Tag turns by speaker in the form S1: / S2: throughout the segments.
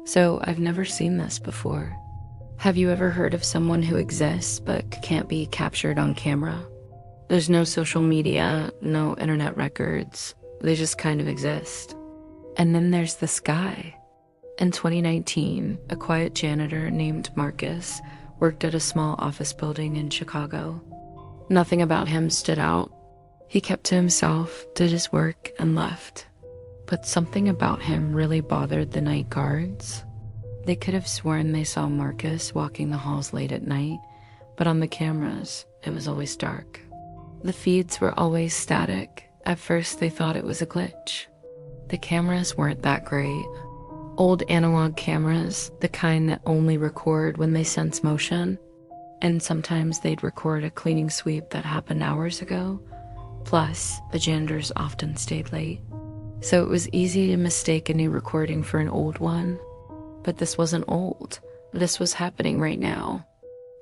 S1: So I've never seen this before. Have you ever heard of someone who exists but can't be captured on camera? There's no social media, no internet records. They just kind of exist. And then there's this guy. In 2019, a quiet janitor named Marcus worked at a small office building in Chicago. Nothing about him stood out. He kept to himself, did his work, and left. But something about him really bothered the night guards. They could have sworn they saw Marcus walking the halls late at night, but on the cameras, it was always dark. The feeds were always static. At first, they thought it was a glitch. The cameras weren't that great. Old analog cameras, the kind that only record when they sense motion, and sometimes they'd record a cleaning sweep that happened hours ago. Plus, the janitors often stayed late. So it was easy to mistake a new recording for an old one. But this wasn't old. This was happening right now.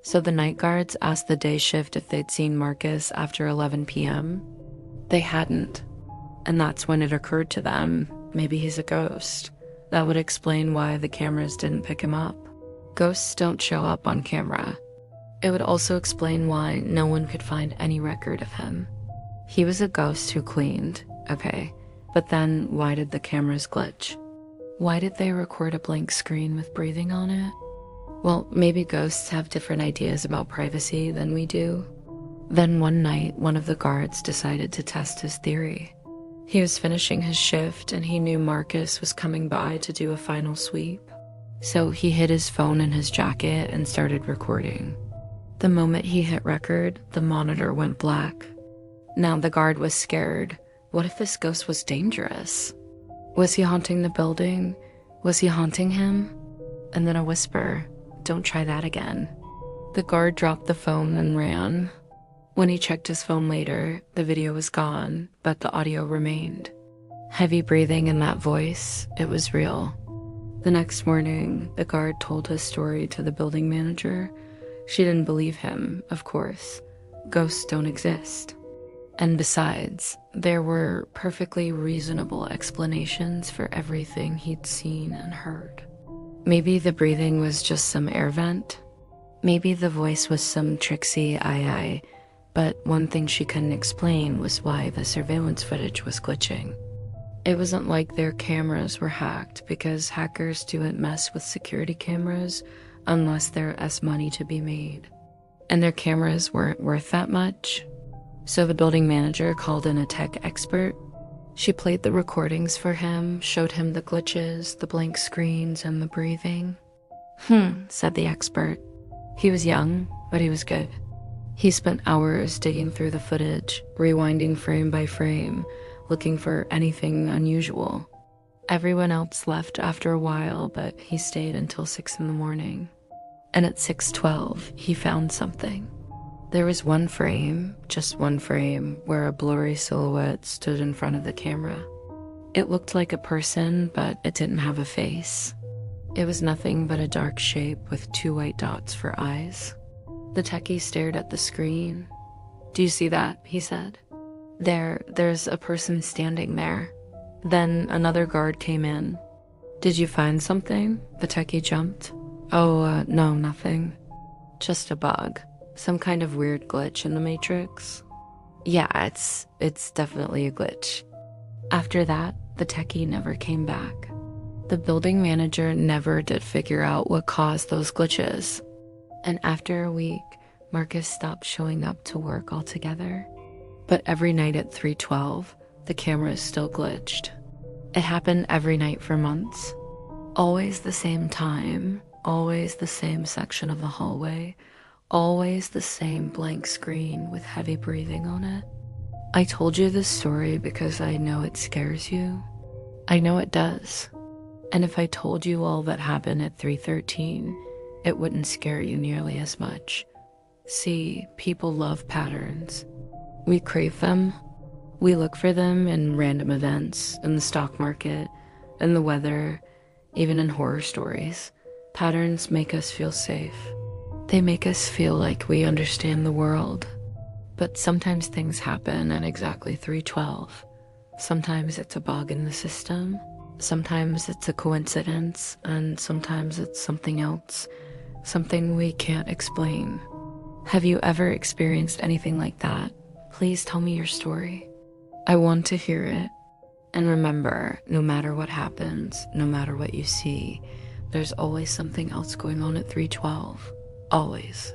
S1: So the night guards asked the day shift if they'd seen Marcus after 11 p.m. They hadn't. And that's when it occurred to them, maybe he's a ghost. That would explain why the cameras didn't pick him up. Ghosts don't show up on camera. It would also explain why no one could find any record of him. He was a ghost who cleaned, okay, but then why did the cameras glitch? Why did they record a blank screen with breathing on it? Well, maybe ghosts have different ideas about privacy than we do. Then one night, one of the guards decided to test his theory. He was finishing his shift and he knew Marcus was coming by to do a final sweep. So he hid his phone in his jacket and started recording. The moment he hit record, the monitor went black. Now the guard was scared. What if this ghost was dangerous? Was he haunting the building? Was he haunting him? And then a whisper, "Don't try that again." The guard dropped the phone and ran. When he checked his phone later, the video was gone, but the audio remained. Heavy breathing in that voice, it was real. The next morning, the guard told his story to the building manager. She didn't believe him, of course. Ghosts don't exist. And besides, there were perfectly reasonable explanations for everything he'd seen and heard. Maybe the breathing was just some air vent. Maybe the voice was some tricksy aye. But one thing she couldn't explain was why the surveillance footage was glitching. It wasn't like their cameras were hacked, because hackers don't mess with security cameras unless there is money to be made. And their cameras weren't worth that much. So the building manager called in a tech expert. She played the recordings for him, showed him the glitches, the blank screens, and the breathing. Said the expert. He was young, but he was good. He spent hours digging through the footage, rewinding frame by frame, looking for anything unusual. Everyone else left after a while, but he stayed until 6 a.m. And at 6:12, he found something. There was one frame, just one frame, where a blurry silhouette stood in front of the camera. It looked like a person, but it didn't have a face. It was nothing but a dark shape with 2 white dots for eyes. The techie stared at the screen. "Do you see that?" he said. There's a person standing there." Then another guard came in. "Did you find something?" The techie jumped. No, nothing. Just a bug. Some kind of weird glitch in the Matrix." "Yeah, it's definitely a glitch." After that, the techie never came back. The building manager never did figure out what caused those glitches. And after a week, Marcus stopped showing up to work altogether. But every night at 3:12, the cameras still glitched. It happened every night for months. Always the same time, always the same section of the hallway, always the same blank screen with heavy breathing on it. I told you this story because I know it scares you. I know it does. And if I told you all that happened at 3:13, it wouldn't scare you nearly as much. See, people love patterns. We crave them. We look for them in random events, in the stock market, in the weather, even in horror stories. Patterns make us feel safe. They make us feel like we understand the world. But sometimes things happen at exactly 3:12. Sometimes it's a bug in the system. Sometimes it's a coincidence, and sometimes it's something else, something we can't explain. Have you ever experienced anything like that? Please tell me your story. I want to hear it. And remember, no matter what happens, no matter what you see, there's always something else going on at 312. Always.